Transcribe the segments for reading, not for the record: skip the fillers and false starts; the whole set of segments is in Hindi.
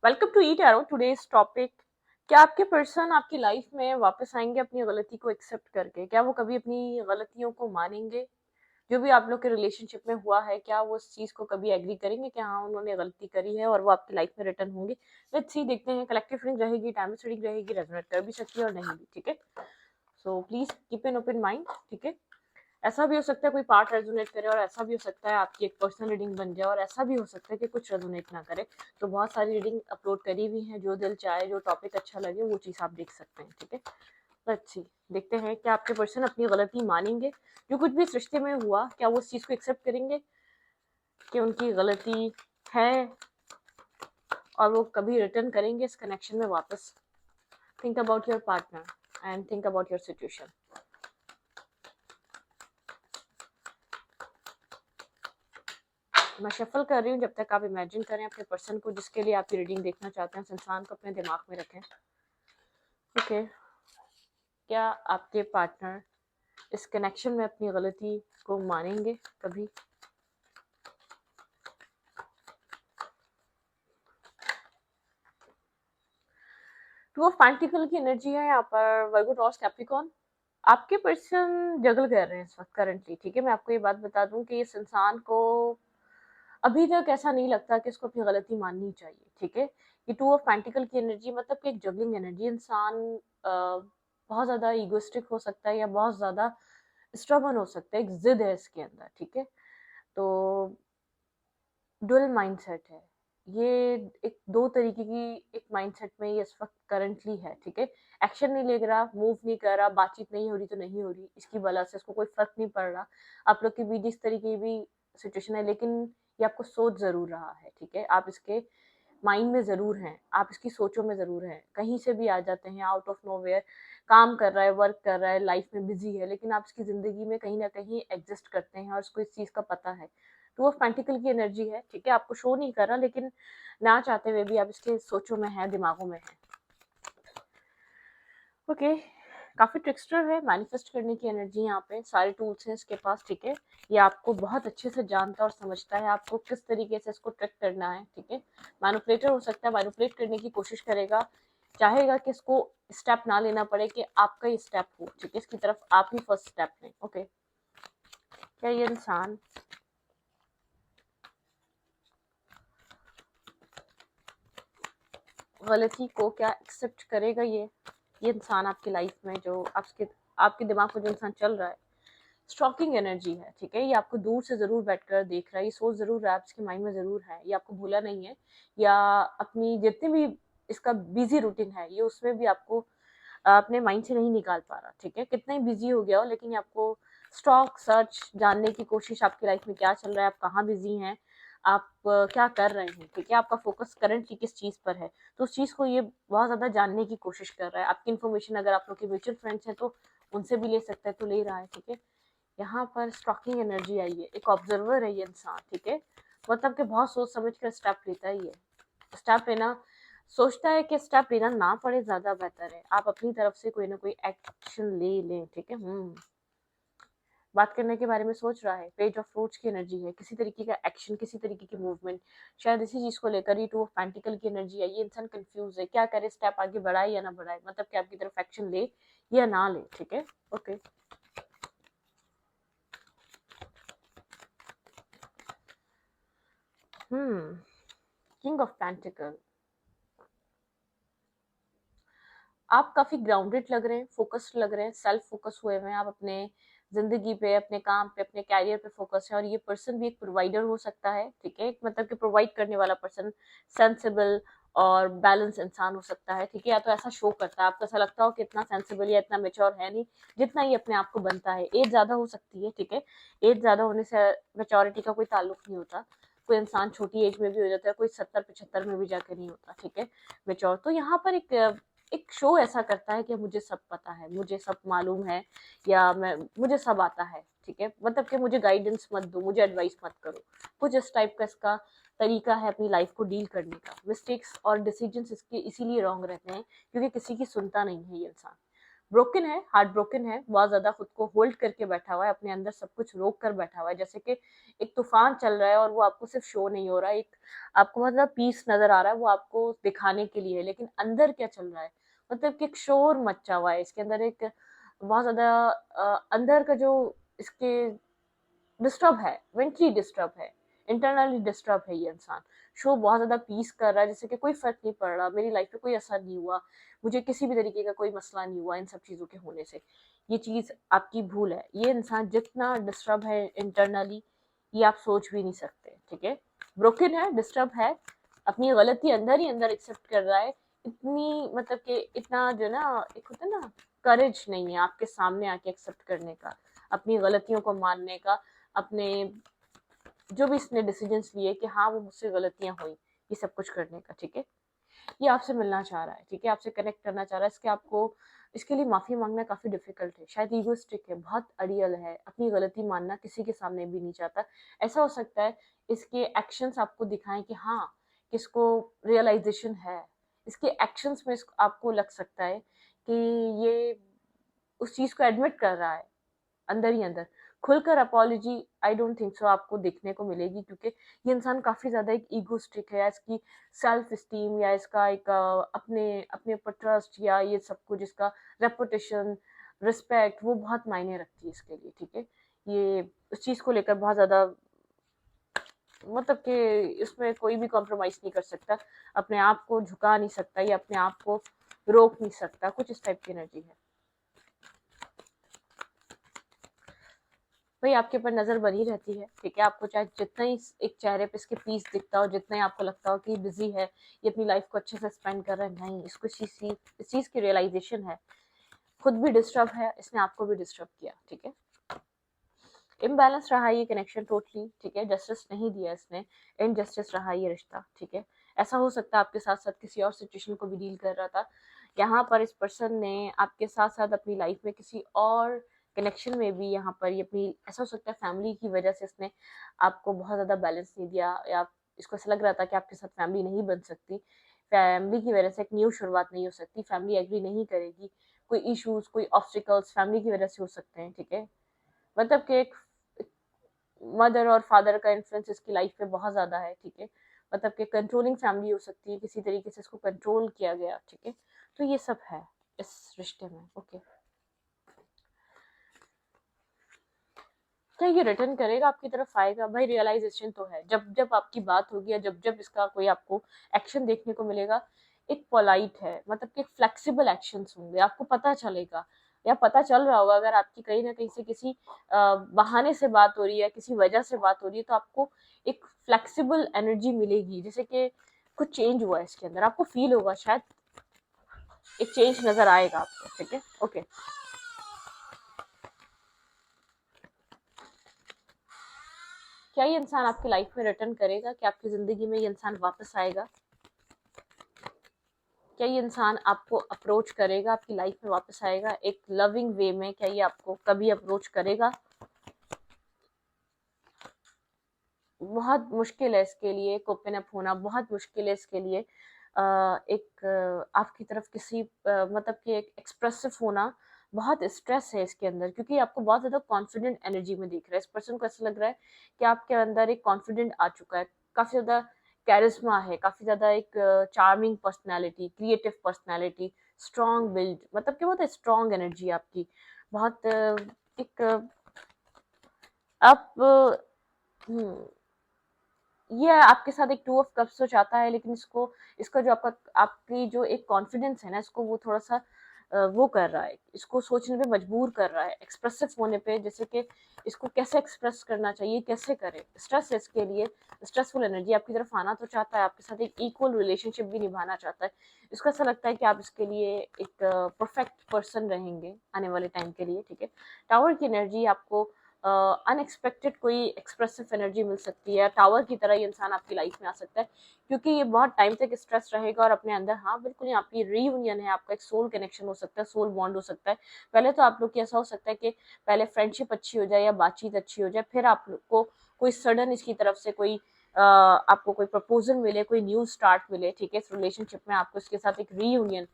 Welcome to eat arrow. Today's topic, क्या आपके पर्सन आपकी लाइफ में वापस आएंगे अपनी गलती को एक्सेप्ट करके? क्या वो कभी अपनी गलतियों को मानेंगे? जो भी आप लोग के रिलेशनशिप में हुआ है, क्या वो उस चीज को कभी एग्री करेंगे कि हाँ उन्होंने गलती करी है और वो आपकी लाइफ में रिटर्न होंगे? लेट्स सी, देखते हैं। कलेक्टिव फीलिंग रहेगी, टाइमलेस रीडिंग रहेगी, रेजोनेट कर भी सकती है और नहीं भी, ठीक है। So please keep an open mind, ठीक है। ऐसा भी हो सकता है कोई पार्ट रेजोनेट करे और ऐसा भी हो सकता है आपकी एक पर्सनल रीडिंग बन जाए और ऐसा भी हो सकता है कि कुछ रेजोनेट ना करे। तो बहुत सारी रीडिंग अपलोड करी हुई है, जो दिल चाहे, जो टॉपिक अच्छा लगे वो चीज़ आप देख सकते हैं, ठीक है। तो अच्छी देखते हैं कि आपके पर्सन अपनी गलती मानेंगे। जो कुछ भी इस रिश्ते में हुआ, क्या वो उस चीज़ को एक्सेप्ट करेंगे कि उनकी गलती है और वो कभी रिटर्न करेंगे इस कनेक्शन में वापस? Think about your partner and think about your situation. मैं शफल कर रही हूँ, जब तक आप इमेजिन करें अपने पर्सन को जिसके लिए आप रीडिंग देखना चाहते हैं, उस इंसान को अपने दिमाग में रखें। ओके, क्या आपके पार्टनर इस कनेक्शन में अपनी गलती को मानेंगे कभी? टू ऑफ पेंटिकल की एनर्जी है यहाँ पर, वर्गो टॉस कैप्रिकॉर्न। आपके पर्सन जगल कर रहे हैं इस वक्त करंटली, ठीक है। मैं आपको ये बात बता दूं कि इस इंसान को अभी तक ऐसा नहीं लगता कि इसको अपनी गलती माननी चाहिए, ठीक है। ये टू ऑफ पेंटिकल की एनर्जी मतलब कि एक जगलिंग एनर्जी। इंसान बहुत ज्यादा इगोइस्टिक हो सकता है या बहुत ज्यादा स्ट्रबन हो सकता है, एक जिद है इसके अंदर, ठीक है। तो डुअल माइंडसेट है ये, एक दो तरीके की एक माइंडसेट में ये इस वक्त करंटली है, ठीक है। एक्शन नहीं ले रहा, मूव नहीं कर रहा, बातचीत नहीं हो रही तो नहीं हो रही, इसकी वजह से इसको कोई फर्क नहीं पड़ रहा। आप लोग के बीच इस तरीके की भी सिचुएशन है, लेकिन ये आपको सोच जरूर रहा है, ठीक है। आप इसके माइंड में जरूर हैं, आप इसकी सोचों में जरूर हैं, कहीं से भी आ जाते हैं आउट ऑफ नोवेयर। काम कर रहा है, वर्क कर रहा है, लाइफ में बिजी है, लेकिन आप इसकी जिंदगी में कहीं ना कहीं एग्जिस्ट करते हैं और इसको इस चीज का पता है। टू ऑफ पेंटिकल की एनर्जी है, ठीक है। आपको शो नहीं कर रहा, लेकिन ना चाहते हुए भी आप इसके सोचों में है, दिमागों में है। ओके, काफी ट्रिक्स्टर है, मैनिफेस्ट करने की एनर्जी यहाँ पे, सारे टूल्स हैं इसके पास, ठीक है। ये आपको बहुत अच्छे से जानता और समझता है आपको किस तरीके से इसको ट्रिक करना है, ठीक है। मैनिपुलेटर हो सकता है, मैनिपुलेट करने की कोशिश करेगा, चाहेगा कि इसको स्टेप ना लेना पड़े, कि आपका ही स्टेप हो, ठीक है। इसकी तरफ आप ही फर्स्ट स्टेप लें। ओके, क्या ये इंसान गलती को क्या एक्सेप्ट करेगा? ये इंसान आपकी लाइफ में जो आपके दिमाग में जो इंसान चल रहा है, स्टॉकिंग एनर्जी है, ठीक है। ये आपको दूर से जरूर बैठकर देख रहा है, ये सोच जरूर रहा है, इसके माइंड में जरूर है, ये आपको भूला नहीं है, या अपनी जितनी भी इसका बिजी रूटीन है, ये उसमें भी आपको अपने माइंड से नहीं निकाल पा रहा, ठीक है। कितना ही बिजी हो गया हो, लेकिन ये आपको स्टॉक सर्च जानने की कोशिश, आपकी लाइफ में क्या चल रहा है, आप कहाँ बिजी हैं, आप क्या कर रहे हैं, ठीक है। आपका फोकस करंटली किस चीज पर है, तो उस चीज को ये बहुत ज्यादा जानने की कोशिश कर रहा है। आपकी इन्फॉर्मेशन अगर आप लोग के म्यूचुअल फ्रेंड्स हैं तो उनसे भी ले सकता है, तो ले रहा है, ठीक है। यहाँ पर स्टॉकिंग एनर्जी आई है, एक ऑब्जर्वर है ये इंसान, ठीक है। मतलब कि बहुत सोच समझ कर स्टेप लेता है ये। स्टेप लेना सोचता है कि स्टेप लेना ना पड़े, ज्यादा बेहतर है आप अपनी तरफ से कोई ना कोई एक्शन ले लें, ठीक है। बात करने के बारे में सोच रहा है, पेज ऑफ फ्रूट्स की एनर्जी है, किसी तरीके का एक्शन, किसी तरीके की मूवमेंट, शायद इसी चीज को लेकर ही टू ऑफ पेंटिकल की एनर्जी है। ये इंसान कंफ्यूज है, क्या करे, स्टेप आगे बढ़ाए या ना बढ़ाए, मतलब कि आपकी तरफ एक्शन ले या ना ले, ठीक है। Okay, king of pentacle. आप काफी ग्राउंडेड लग रहे हैं, फोकस्ड लग रहे हैं, सेल्फ फोकस हुए हुए हैं आप अपने जिंदगी पे, अपने काम पे, अपने कैरियर पे फोकस है। और ये पर्सन भी एक प्रोवाइडर हो सकता है, ठीक है। मतलब कि प्रोवाइड करने वाला पर्सन, सेंसिबल और बैलेंस इंसान हो सकता है, ठीक है। या तो ऐसा शो करता है, आपको ऐसा लगता हो कि इतना सेंसिबल या इतना मेच्योर है नहीं, जितना ही अपने आप को बनता है। एज ज्यादा हो सकती है, ठीक है। एज ज्यादा होने से मेच्योरिटी का कोई ताल्लुक नहीं होता। कोई इंसान छोटी एज में भी हो जाता है, कोई 70-75 में भी जाके नहीं होता, ठीक है, मेच्योर। तो यहाँ पर एक शो ऐसा करता है कि मुझे सब पता है, मुझे सब मालूम है, या मुझे सब आता है, ठीक है। मतलब कि मुझे गाइडेंस मत दो, मुझे एडवाइस मत करो। कुछ इस टाइप का इसका तरीका है अपनी लाइफ को डील करने का। मिस्टेक्स और डिसीजंस इसके इसीलिए रॉन्ग रहते हैं क्योंकि किसी की सुनता नहीं है ये इंसान। ब्रोकन है, हार्ट ब्रोकन है, बहुत ज्यादा खुद को होल्ड करके बैठा हुआ है, अपने अंदर सब कुछ रोक कर बैठा हुआ है, जैसे कि एक तूफान चल रहा है और वो आपको सिर्फ शो नहीं हो रहा है, एक आपको मतलब पीस नजर आ रहा है, वो आपको दिखाने के लिए है, लेकिन अंदर क्या चल रहा है, मतलब कि एक शोर मचा हुआ है इसके अंदर, एक बहुत ज्यादा अंदर का जो इसके डिस्टर्ब है, मेंटली डिस्टर्ब है, इंटरनली डिस्टर्ब है ये इंसान। शो बहुत ज्यादा पीस कर रहा है, जैसे कि कोई फर्क नहीं पड़ रहा, मेरी लाइफ पे कोई असर नहीं हुआ, मुझे किसी भी तरीके का कोई मसला नहीं हुआ इन सब चीजों के होने से। ये चीज आपकी भूल है, ये इंसान जितना डिस्टर्ब है इंटरनली, ये आप सोच भी नहीं सकते, ठीक है। ब्रोकन है, डिस्टर्ब है, अपनी गलती अंदर ही अंदर एक्सेप्ट कर रहा है, इतनी मतलब कि इतना जो ना, एक होता है ना, करेज नहीं है आपके सामने आके एक्सेप्ट करने का, अपनी गलतियों को मानने का, अपने जो भी इसने डिसीजंस लिए कि हाँ वो मुझसे गलतियां हुई, ये सब कुछ करने का, ठीक है। ये आपसे मिलना चाह रहा है, ठीक है, आपसे कनेक्ट करना चाह रहा है, इसके आपको इसके लिए माफी मांगना काफी डिफिकल्ट है, शायद ईगोइस्टिक है, बहुत अड़ियल है, अपनी गलती मानना किसी के सामने भी नहीं चाहता। ऐसा हो सकता है इसके एक्शंस आपको दिखाएं कि हाँ किसको रियलाइजेशन है, इसके एक्शंस में इसको आपको लग सकता है कि ये उस चीज को एडमिट कर रहा है अंदर ही अंदर। खुलकर apology I don't think so आपको देखने को मिलेगी, क्योंकि ये इंसान काफी ज्यादा एक ईगोस्टिक है, या इसकी सेल्फ स्टीम, या इसका एक अपने अपने ऊपर ट्रस्ट, या ये सब कुछ इसका रेपुटेशन, रिस्पेक्ट, वो बहुत मायने रखती है इसके लिए, ठीक है। ये उस चीज को लेकर बहुत ज्यादा मतलब कि इसमें कोई भी कॉम्प्रोमाइज नहीं कर सकता, अपने आप को झुका नहीं सकता, या अपने आप को रोक नहीं सकता, कुछ इस टाइप की एनर्जी है। भाई आपके ऊपर नजर बनी रहती है, ठीक है, आपको चाहे जितना ही एक चेहरे पे इसके पीस दिखता हो, जितना ही आपको लगता हो कि बिजी है, ये अपनी लाइफ को अच्छे से स्पेंड कर रहा है, नहीं, इसको इस चीज की रियलाइजेशन है, खुद भी डिस्टर्ब है, इसने आपको भी डिस्टर्ब किया, ठीक है। इम्बैलेंस रहा ये कनेक्शन टोटली, ठीक है, जस्टिस नहीं दिया इसने, इनजस्टिस रहा ये रिश्ता, ठीक है। ऐसा हो सकता है आपके साथ साथ किसी और सिचुएशन को भी डील कर रहा था, यहाँ पर इस पर्सन ने आपके साथ साथ अपनी लाइफ में किसी और कनेक्शन में भी यहाँ पर ये अपनी, ऐसा हो सकता है फैमिली की वजह से इसने आपको बहुत ज़्यादा बैलेंस नहीं दिया, या इसको ऐसा लग रहा था कि आपके साथ फैमिली नहीं बन सकती, फैमिली की वजह से एक न्यू शुरुआत नहीं हो सकती, फैमिली एग्री नहीं करेगी, कोई इश्यूज, कोई ऑब्स्टिकल्स फैमिली की वजह से हो सकते हैं, ठीक है। मतलब कि एक मदर और फादर का इन्फ्लुएंस इसकी लाइफ पे बहुत ज्यादा है, ठीक है, मतलब कि कंट्रोलिंग फैमिली हो सकती है, किसी तरीके से इसको कंट्रोल किया गया, ठीक है। तो ये सब है इस रिश्ते में, ओके। क्या ये रिटर्न करेगा, आपकी तरफ आएगा? भाई रियलाइजेशन तो है, जब जब आपकी बात होगी, या जब जब इसका कोई आपको एक्शन देखने को मिलेगा, एक पोलाइट है, मतलब कि फ्लेक्सिबल एक्शंस होंगे, आपको पता चलेगा, या पता चल रहा होगा, अगर आपकी कहीं ना कहीं से किसी बहाने से बात हो रही है, किसी वजह से बात हो रही है, तो आपको एक फ्लेक्सिबल एनर्जी मिलेगी, जैसे कि कुछ चेंज हुआ है इसके अंदर, आपको फील होगा, शायद एक चेंज नजर आएगा आपको, ठीक है, ओके। क्या ये इंसान आपकी लाइफ में रिटर्न करेगा? क्या आपकी जिंदगी में ये इंसान वापस आएगा? क्या ये इंसान आपको अप्रोच करेगा, आपकी लाइफ में वापस आएगा एक लविंग वे में? क्या ये आपको कभी अप्रोच करेगा? बहुत मुश्किल है इसके लिए ओपन अप होना, बहुत मुश्किल है इसके लिए एक आपकी तरफ किसी मतलब कि एक एक्सप्रेसिव होना, बहुत स्ट्रेस है इसके अंदर, क्योंकि आपको बहुत ज्यादा कॉन्फिडेंट एनर्जी में दिख रहा है, इस पर्सन को ऐसा लग रहा है कि आपके अंदर एक कॉन्फिडेंट आ चुका है, काफी ज्यादा कैरिस्मा है, काफी ज्यादा एक charming personality, creative personality, strong build, मतलब कि बहुत स्ट्रॉन्ग एनर्जी आपकी, बहुत एक आप हम्म, ये आपके साथ एक टू ऑफ कप्स तो चाहता है, लेकिन इसको इसका जो आपका आपकी जो एक कॉन्फिडेंस है ना, इसको वो थोड़ा सा वो कर रहा है, इसको सोचने पे मजबूर कर रहा है, एक्सप्रेसिव होने पे, जैसे कि इसको कैसे एक्सप्रेस करना चाहिए, कैसे करे, स्ट्रेस है इसके लिए, स्ट्रेसफुल एनर्जी आपकी तरफ आना तो चाहता है, आपके साथ एक इक्वल रिलेशनशिप भी निभाना चाहता है, इसको ऐसा लगता है कि आप इसके लिए एक परफेक्ट पर्सन रहेंगे आने वाले टाइम के लिए, ठीक है। टावर की एनर्जी आपको अनएक्सपेक्टेड कोई एक्सप्रेसिव एनर्जी मिल सकती है, टावर की तरह ये इंसान आपकी लाइफ में आ सकता है, क्योंकि ये बहुत टाइम तक स्ट्रेस रहेगा, और अपने अंदर, हाँ बिल्कुल, यहाँ आपकी रीयूनियन है, आपका एक सोल कनेक्शन हो सकता है, सोल बॉन्ड हो सकता है। पहले तो आप लोग की ऐसा हो सकता है कि पहले फ्रेंडशिप अच्छी हो जाए, या बातचीत अच्छी हो जाए, फिर आप लोग को कोई सडन इसकी तरफ से कोई आपको कोई प्रपोजल मिले, कोई न्यू स्टार्ट मिले, ठीक है, इस रिलेशनशिप में आपको इसके साथ एक रीयूनियन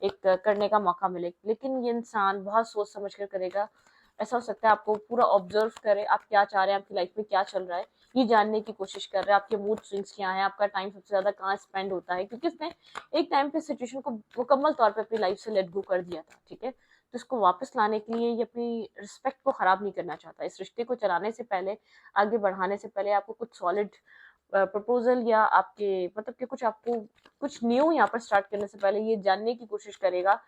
एक करने का मौका मिले, लेकिन ये इंसान बहुत सोच समझ कर करेगा। ऐसा हो सकता है आपको पूरा ऑब्जर्व करे, आप क्या चाह रहे हैं, आपकी लाइफ में क्या चल रहा है, ये जानने की कोशिश कर रहे हैं, आपके मूड स्विंग्स क्या हैं, आपका टाइम सबसे ज्यादा कहाँ स्पेंड होता है, क्योंकि उसने एक टाइम पे सिचुएशन को मुकम्मल तौर पे अपनी लाइफ से लेट गो कर दिया था, ठीक है। तो इसको वापस लाने के लिए ये अपनी रिस्पेक्ट को खराब नहीं करना चाहता। इस रिश्ते को चलाने से पहले, आगे बढ़ाने से पहले आपको कुछ सॉलिड प्रपोजल या आपके मतलब कि कुछ आपको कुछ न्यू यहाँ पर स्टार्ट करने से पहले ये जानने की कोशिश करेगा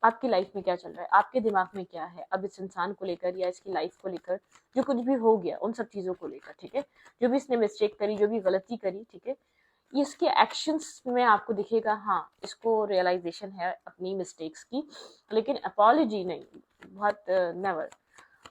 आपकी लाइफ में क्या चल रहा है, आपके दिमाग में क्या है अब इस इंसान को लेकर या इसकी लाइफ को लेकर, जो कुछ भी हो गया उन सब चीज़ों को लेकर, ठीक है। जो भी इसने मिस्टेक करी, जो भी गलती करी, ठीक है, ये इसके एक्शंस में आपको दिखेगा, हाँ इसको रियलाइजेशन है अपनी मिस्टेक्स की, लेकिन अपॉलॉजी नहीं, बहुत नेवर।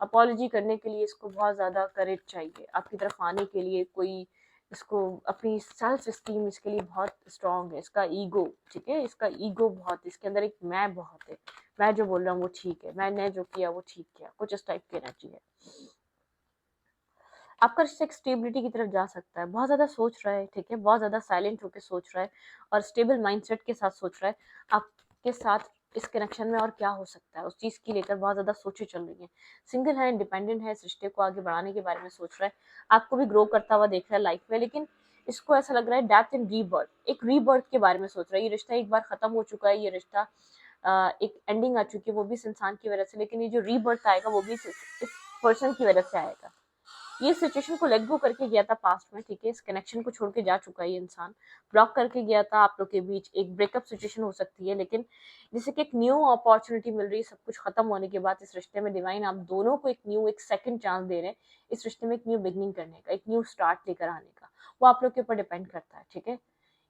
अपॉलॉजी करने के लिए इसको बहुत ज़्यादा करेज चाहिए, आपकी तरफ आने के लिए कोई, इसको अपनी सेल्फ स्टीम इसके लिए बहुत स्ट्रांग है, इसका ईगो, ठीक है, इसका ईगो बहुत, इसके अंदर एक मैं बहुत है, मैं जो बोल रहा हूँ वो ठीक है, मैंने जो किया वो ठीक किया, कुछ इस टाइप की एनर्जी है। आपका रिश्ता एक स्टेबिलिटी की तरफ जा सकता है, बहुत ज़्यादा सोच रहा है, ठीक है, बहुत ज़्यादा साइलेंट होकर सोच रहा है और स्टेबल माइंडसेट के साथ सोच रहा है आपके साथ इस कनेक्शन में और क्या हो सकता है, उस चीज़ की लेकर बहुत ज़्यादा सोचें चल रही हैं। सिंगल है, इंडिपेंडेंट है, इस रिश्ते को आगे बढ़ाने के बारे में सोच रहा है, आपको भी ग्रो करता हुआ देख रहा है लाइफ में, लेकिन इसको ऐसा लग रहा है डेथ एंड रीबर्थ, एक रीबर्थ के बारे में सोच रहा है। ये रिश्ता एक बार खत्म हो चुका है, ये रिश्ता एक एंडिंग आ चुकी है, वो भी इस इंसान की वजह से, लेकिन ये जो रीबर्थ आएगा वो भी इस पर्सन की वजह से आएगा। ये सिचुएशन को लेट गो करके गया था पास्ट में, ठीक है, इस कनेक्शन को छोड़ के जा चुका है ये इंसान, ब्लॉक करके गया था, आप लोग के बीच एक ब्रेकअप सिचुएशन हो सकती है, लेकिन जैसे कि एक न्यू अपॉर्चुनिटी मिल रही है सब कुछ खत्म होने के बाद इस रिश्ते में, डिवाइन आप दोनों को एक न्यू, एक सेकंड चांस दे रहे हैं इस रिश्ते में, एक न्यू बिगनिंग करने का, एक न्यू स्टार्ट लेकर आने का। वो आप लोग के ऊपर डिपेंड करता है, ठीक है।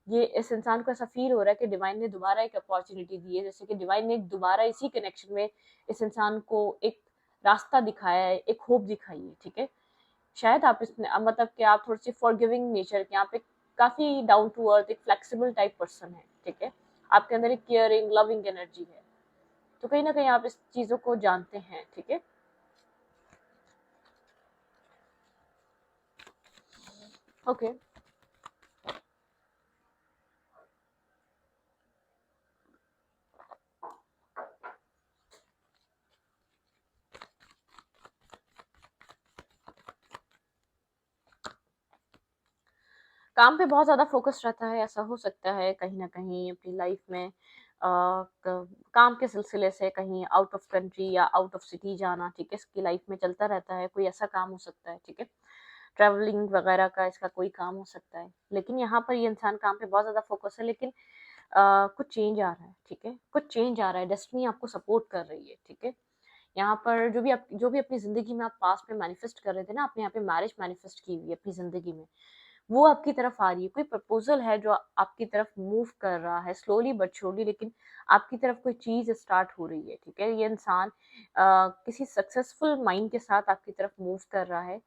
ये इस इंसान को ऐसा फील हो रहा है कि डिवाइन ने दोबारा एक अपॉर्चुनिटी दी है, जैसे कि डिवाइन ने दोबारा इसी कनेक्शन में इस इंसान को एक रास्ता दिखाया है, एक होप दिखाई है, ठीक है। शायद आप इसमें मतलब कि आप थोड़ी सी फॉरगिविंग नेचर के, आप एक काफी डाउन टू अर्थ, एक फ्लेक्सिबल टाइप पर्सन है, ठीक है। आपके अंदर एक केयरिंग लविंग एनर्जी है, तो कहीं ना कहीं आप इस चीजों को जानते हैं, ठीक है। ओके, काम पे बहुत ज़्यादा फोकस रहता है, ऐसा हो सकता है कहीं न कहीं अपनी लाइफ में काम के सिलसिले से कहीं आउट ऑफ कंट्री या आउट ऑफ सिटी जाना, ठीक है, इसकी लाइफ में चलता रहता है, कोई ऐसा काम हो सकता है, ठीक है, ट्रैवलिंग वगैरह का इसका कोई काम हो सकता है, लेकिन यहाँ पर ये इंसान काम पे बहुत ज़्यादा फोकस है, लेकिन कुछ चेंज आ रहा है, ठीक है, कुछ चेंज आ रहा है, डेस्टिनी आपको सपोर्ट कर रही है, ठीक है। यहाँ पर जो भी अपनी ज़िंदगी में आप पास्ट में मैनिफेस्ट कर रहे थे ना, आपने यहाँ पे मैरिज मैनिफेस्ट की हुई है अपनी ज़िंदगी में, वो आपकी तरफ आ रही है, कोई प्रपोजल है जो आपकी तरफ मूव कर रहा है स्लोली बट श्योरली, लेकिन आपकी तरफ कोई चीज स्टार्ट हो रही है, ठीक है। ये इंसान किसी सक्सेसफुल माइंड के साथ आपकी तरफ मूव कर रहा है,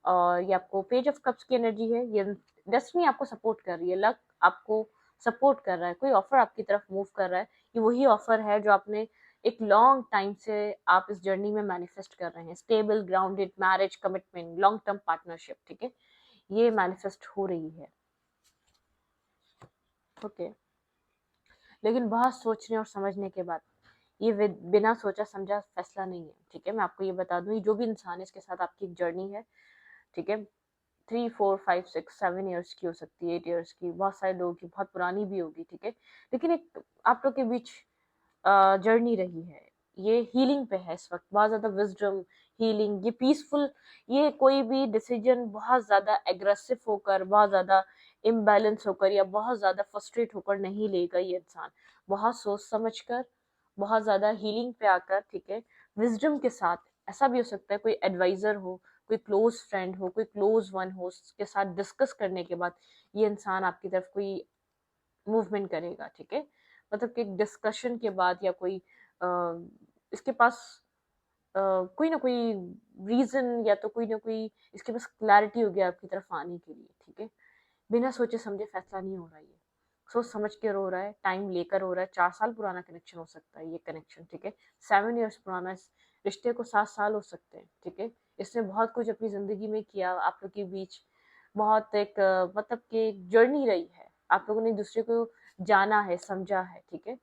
और ये आपको पेज ऑफ कप्स की एनर्जी है, ये डेस्टिनी आपको सपोर्ट कर रही है, लक आपको सपोर्ट कर रहा है, कोई ऑफर आपकी तरफ मूव कर रहा है, ये वही ऑफर है जो आपने एक लॉन्ग टाइम से आप इस जर्नी में मैनिफेस्ट कर रहे हैं, stable grounded marriage commitment long term partnership, ठीक है, ये मैनिफेस्ट हो रही है। ओके, लेकिन बहुत सोचने और समझने के बाद ये बिना सोचा समझा फैसला नहीं है, ठीक है। मैं आपको ये बता दूं, ये जो भी इंसान है इसके साथ आपकी एक जर्नी है, ठीक है, 3 4 5 6 7 ईयर्स की हो सकती है, 8 ईयर्स की, बहुत सारे लोगों की बहुत पुरानी भी होगी, ठीक है, लेकिन एक आप लोग के बीच जर्नी रही है, ये हीलिंग पे है इस वक्त, बहुत ज्यादा विजडम, हीलिंग, ये पीसफुल, ये कोई भी डिसीजन बहुत ज्यादा एग्रेसिव होकर, बहुत ज्यादा इम्बैलेंस होकर या बहुत ज्यादा फ्रस्ट्रेट होकर नहीं लेगा ये इंसान, बहुत सोच समझ कर, बहुत ज्यादा हीलिंग पे आकर, ठीक है, विजडम के साथ। ऐसा भी हो सकता है कोई एडवाइजर हो, कोई क्लोज फ्रेंड हो, कोई क्लोज वन हो, उसके साथ डिस्कस करने के बाद ये इंसान आपकी तरफ कोई मूवमेंट करेगा, ठीक है, मतलब कि एक डिस्कशन के बाद या कोई इसके पास कोई ना कोई रीजन या तो कोई ना कोई इसके पास क्लैरिटी हो गया आपकी तरफ आने के लिए, ठीक है। बिना सोचे समझे फैसला नहीं हो रहा है, ये सोच समझ के रो रहा है, टाइम लेकर हो रहा है, 4 साल पुराना कनेक्शन हो सकता है ये कनेक्शन, ठीक है, 7 ईयर्स पुराना, इस रिश्ते को 7 साल हो सकते हैं, ठीक है। इसने बहुत कुछ अपनी जिंदगी में किया, आप लोग के बीच बहुत एक मतलब कि जर्नी रही है, आप लोगों ने एक दूसरे को जाना है, समझा है, ठीक है,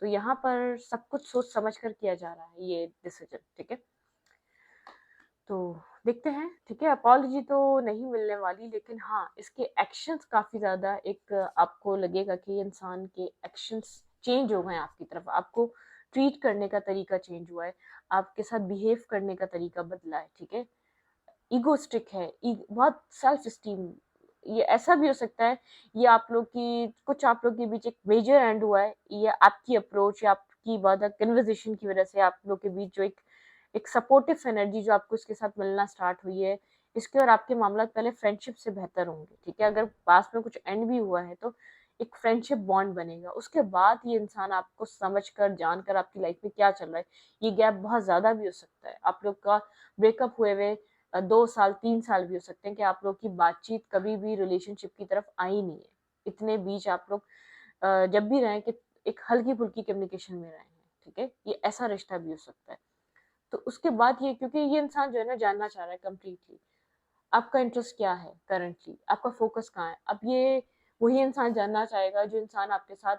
तो यहाँ पर सब कुछ सोच समझ कर किया जा रहा है ये डिसीजन, ठीक है। तो देखते हैं, ठीक है। अपॉलॉजी तो नहीं मिलने वाली, लेकिन हाँ इसके एक्शंस काफी ज्यादा, एक आपको लगेगा कि ये इंसान के एक्शंस चेंज हो गए हैं आपकी तरफ, आपको ट्रीट करने का तरीका चेंज हुआ है, आपके साथ बिहेव करने का तरीका बदला है, ठीक है। ईगोस्टिक है, बहुत सेल्फ स्टीम, ये ऐसा भी हो सकता है ये आप लोग की कुछ आप लोग के बीच एक मेजर एंड हुआ है, ये आपकी अप्रोच या आपकी बात कन्वर्सेशन की वजह से आप लोग के बीच जो एक सपोर्टिव एनर्जी जो आपको इसके साथ मिलना स्टार्ट हुई है, इसके और आपके मामला पहले फ्रेंडशिप से बेहतर होंगे, ठीक है। अगर पास में कुछ एंड भी हुआ है तो एक फ्रेंडशिप बॉन्ड बनेगा, उसके बाद ये इंसान आपको समझकर जानकर आपकी लाइफ में क्या चल रहा है, ये गैप बहुत ज्यादा भी हो सकता है, आप लोग का ब्रेकअप हुए 2 साल 3 साल भी हो सकते हैं कि आप लोग की बातचीत कभी भी रिलेशनशिप की तरफ आई नहीं है, इतने बीच आप लोग जब भी रहे कि एक हल्की फुल्की कम्युनिकेशन में रहे हैं, ठीक है। ये ऐसा रिश्ता भी हो सकता है। तो उसके बाद ये, क्योंकि ये इंसान जो है ना जानना चाह रहा है कम्प्लीटली आपका इंटरेस्ट क्या है, करंटली आपका फोकस कहाँ है। अब ये वही इंसान जानना चाहेगा जो इंसान आपके साथ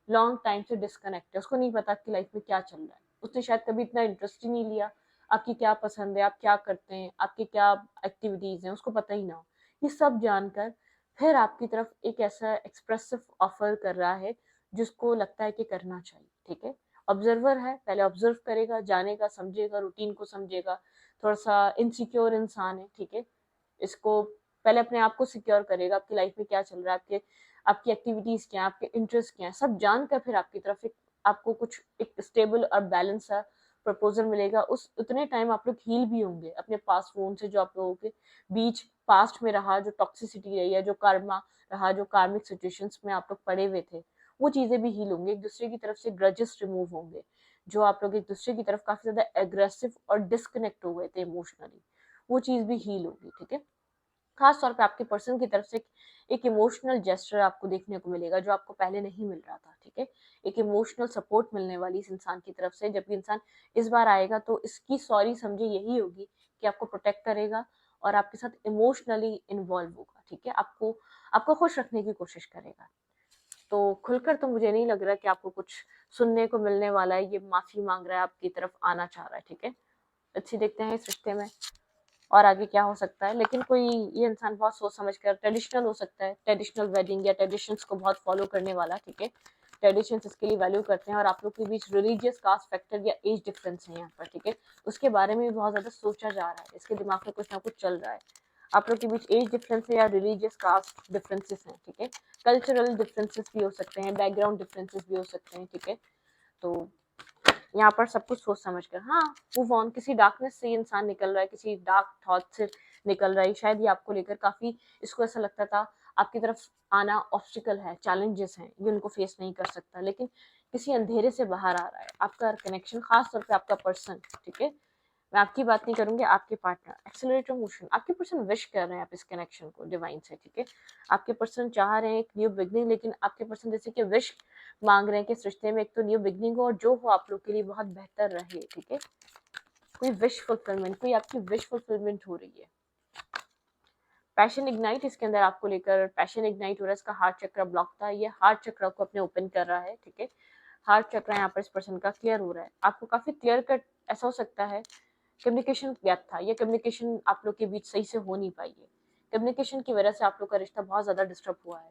लॉन्ग टाइम से डिस्कनेक्ट है, उसको नहीं पता आपकी लाइफ में क्या चल रहा है, उसने शायद कभी इतना इंटरेस्ट ही नहीं लिया, आपकी क्या पसंद है, आप क्या करते हैं, आपकी क्या एक्टिविटीज हैं, उसको पता ही ना हो। ये सब जानकर फिर आपकी तरफ एक ऐसा एक्सप्रेसिव ऑफर कर रहा है जिसको लगता है कि करना चाहिए, ठीक है। ऑब्जर्वर है, पहले ऑब्जर्व करेगा, जानेगा, समझेगा, रूटीन को समझेगा, थोड़ा सा इनसिक्योर इंसान है, ठीक है। इसको पहले अपने आप को सिक्योर करेगा, आपकी लाइफ में क्या चल रहा है, आपके आपकी एक्टिविटीज क्या है, आपके इंटरेस्ट क्या है, सब जानकर फिर आपकी तरफ एक आपको कुछ एक स्टेबल और बैलेंस सा प्रपोजल मिलेगा। उस उतने टाइम आप लोग हील भी होंगे अपने पास्ट वोन से, जो आप लोगों के बीच पास्ट में रहा, जो टॉक्सिसिटी रही है, जो कर्मा रहा, जो कार्मिक सिचुएशंस में आप लोग पड़े हुए थे, वो चीजें भी हील होंगी, एक दूसरे की तरफ से ग्रजेस रिमूव होंगे, जो आप लोग एक दूसरे की तरफ काफी ज्यादा एग्रेसिव और डिस्कनेक्ट हो गए थे इमोशनली, वो चीज भी हील होगी, ठीक है। खास तौर पे आपके पर्सन की तरफ से एक इमोशनल जेस्चर आपको देखने को मिलेगा जो आपको पहले नहीं मिल रहा था, ठीक है। एक इमोशनल सपोर्ट मिलने वाली इस इंसान की तरफ से, जब इंसान इस बार आएगा तो इसकी सॉरी समझे यही होगी कि आपको प्रोटेक्ट करेगा और आपके साथ इमोशनली इन्वॉल्व होगा, ठीक है। आपको आपको खुश रखने की कोशिश करेगा। तो खुलकर तो मुझे नहीं लग रहा कि आपको कुछ सुनने को मिलने वाला है, ये माफी मांग रहा है, आपकी तरफ आना चाह रहा है, ठीक है। अच्छी देखते हैं इस रिश्ते में और आगे क्या हो सकता है। लेकिन कोई ये इंसान बहुत सोच समझ कर, ट्रेडिशनल हो सकता है, ट्रेडिशनल वेडिंग या ट्रेडिशंस को बहुत फॉलो करने वाला, ठीक है। ट्रेडिशंस इसके लिए वैल्यू करते हैं और आप लोग के बीच रिलीजियस कास्ट फैक्टर या एज डिफरेंस है यहाँ पर, ठीक है। उसके बारे में भी बहुत ज्यादा सोचा जा रहा है, इसके दिमाग में कुछ ना कुछ चल रहा है। आप लोग के बीच एज डिफरेंस है या रिलीजियस कास्ट डिफरेंसेस हैं, ठीक है। कल्चरल डिफरेंसेस भी हो सकते हैं, बैकग्राउंड डिफरेंसेस भी हो सकते हैं, ठीक है। तो यहाँ पर सब कुछ सोच समझ कर, हाँ, मूव ऑन, किसी डार्कनेस से इंसान निकल रहा है, किसी डार्क थॉट से निकल रहा है, शायद ये आपको लेकर काफी, इसको ऐसा लगता था आपकी तरफ आना ऑब्स्टिकल है, चैलेंजेस हैं, ये उनको फेस नहीं कर सकता, लेकिन किसी अंधेरे से बाहर आ रहा है आपका कनेक्शन, खास तौर पे आपका पर्सन, ठीक है। मैं आपकी बात नहीं करूंगी, आपके पार्टनर एक्सेलरेटर मोशन, आपके पर्सन विश कर रहे हैं आप इस कनेक्शन को डिवाइन से, ठीक है। आपके पर्सन चाह रहे हैं एक न्यू बिगनिंग, लेकिन आपके पर्सन जैसे कि विश मांग रहे हैं कि इस रिश्ते में एक तो न्यू बिगनिंग हो और जो हो आप लोग के लिए बहुत बेहतर रहे, ठीक है। कोई विश फुलफिलमेंट, कोई आपकी विश फुलफिलमेंट हो रही है। पैशन इग्नाइट, इसके अंदर आपको लेकर पैशन इग्नाइट हो रहा है, इसका हार्ट चक्र ब्लॉक था, ये हार्ट चक्र को अपने ओपन कर रहा है, ठीक है। हार्ट चक्र यहाँ पर इस पर्सन का क्लियर हो रहा है, आपको काफी क्लियर कट ऐसा हो सकता है कम्युनिकेशन गैप था, ये कम्युनिकेशन आप लोग के बीच सही से हो नहीं पाई है, कम्युनिकेशन की वजह से आप लोग का रिश्ता बहुत ज्यादा डिस्टर्ब हुआ है।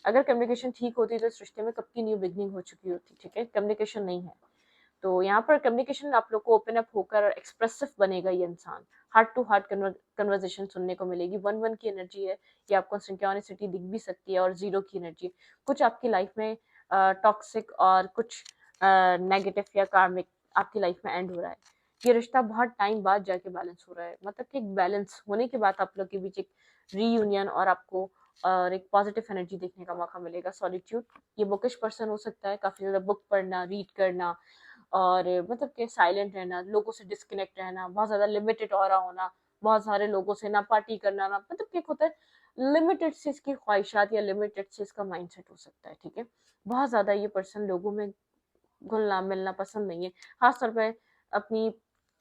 अगर कम्युनिकेशन ठीक होती तो इस रिश्ते में कब की न्यू बिगनिंग हो चुकी होती, ठीक है। कम्युनिकेशन नहीं है, तो यहाँ पर कम्युनिकेशन आप लोग को ओपन अप होकर एक्सप्रेसिव बनेगा ये इंसान, हार्ट टू हार्ट कन्वर्सेशन सुनने को मिलेगी। 1-1 की एनर्जी है, ये आपको सिंक्रोनिसिटी दिख भी सकती है, और 0 की एनर्जी, कुछ आपकी लाइफ में टॉक्सिक और कुछ नेगेटिव या कार्मिक आपकी लाइफ में एंड हो रहा है। ये रिश्ता बहुत टाइम बाद जाके बैलेंस हो रहा है, मतलब कि एक बैलेंस होने के बाद आप लोग के बीच एक रीयूनियन और आपको और एक पॉजिटिव एनर्जी देखने का मौका मिलेगा। सॉलिट्यूड, ये बुकिश पर्सन हो सकता है, काफी ज्यादा बुक पढ़ना, रीड करना, और मतलब कि साइलेंट रहना, लोगों से डिस्कनेक्ट रहना, बहुत ज्यादा लिमिटेड ऑरा होना, बहुत सारे लोगों से ना पार्टी करना, ना मतलब कि होता है लिमिटेड से इसकी ख्वाहिशात या लिमिटेड से इसका माइंडसेट हो सकता है, ठीक है। बहुत ज्यादा ये पर्सन लोगों में घुलना मिलना पसंद नहीं है, खासतौर पर अपनी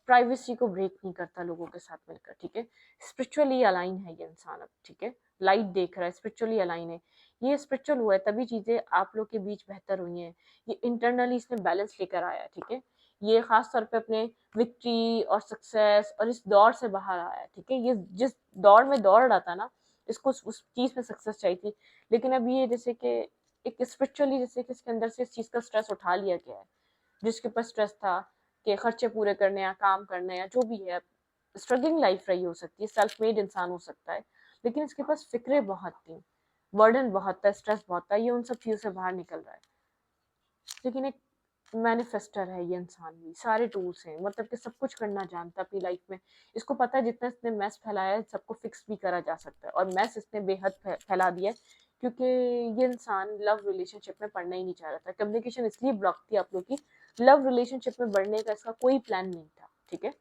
प्राइवेसी को ब्रेक नहीं करता लोगों के साथ मिलकर, ठीक है। स्पिरिचुअली अलाइन है ये इंसान अब, ठीक है। लाइट देख रहा है, स्पिरिचुअली अलाइन है, ये स्पिरिचुअल हुआ है, तभी चीजें आप लोग के बीच बेहतर हुई हैं। ये इंटरनली इसने बैलेंस लेकर आया है, ठीक है। ये खास तौर पे अपने विक्ट्री और सक्सेस और इस दौर से बाहर आया है, ठीक है। ये जिस दौर में दौड़ रहा था ना, इसको उस चीज में सक्सेस चाहिए थी, लेकिन अब ये जैसे कि एक स्पिरिचुअली जैसे कि इसके अंदर से इस चीज का स्ट्रेस उठा लिया गया है। जिसके ऊपर स्ट्रेस था कि खर्चे पूरे करने या काम करने या जो भी है, स्ट्रगलिंग लाइफ रही हो सकती है, सेल्फ मेड इंसान हो सकता है, लेकिन इसके पास फिक्रें बहुत थी, बर्डन बहुत था, स्ट्रेस बहुत था, ये उन सब चीजों से बाहर निकल रहा है। लेकिन एक मैनिफेस्टर है ये इंसान भी, सारे टूल्स हैं, मतलब कि सब कुछ करना जानता है अपनी लाइफ में। इसको पता है जितना इसने मैस फैलाया है सबको फिक्स भी करा जा सकता है, और मैस इसने बेहद फैला दिया है, क्योंकि ये इंसान लव रिलेशनशिप में पढ़ना ही नहीं चाह रहा था। कम्युनिकेशन इसलिए ब्लॉक थी आप लोग की, लव रिलेशनशिप में बढ़ने का इसका कोई प्लान नहीं था, ठीक है।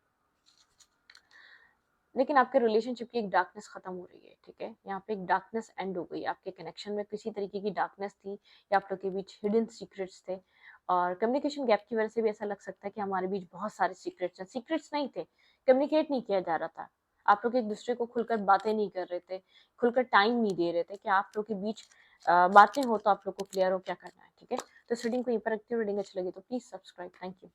लेकिन आपके रिलेशनशिप की एक डार्कनेस खत्म हो रही है, ठीक है। यहाँ पे एक डार्कनेस एंड हो गई, आपके कनेक्शन में किसी तरीके की डार्कनेस थी या आप लोग के बीच हिडन सीक्रेट्स थे, और कम्युनिकेशन गैप की वजह से भी ऐसा लग सकता है कि हमारे बीच बहुत सारे सीक्रेट्स हैं। सीक्रेट्स नहीं थे, कम्युनिकेट नहीं किया जा रहा था, आप लोग एक दूसरे को खुलकर बातें नहीं कर रहे थे, खुलकर टाइम नहीं दे रहे थे कि आप लोग के बीच बातें हो तो आप लोग को क्लियर हो क्या करना है, ठीक है। तो इस रीडिंग को यहीं पर रखती हूँ। रीडिंग अच्छी लगी तो प्लीज सब्सक्राइब। Thank you.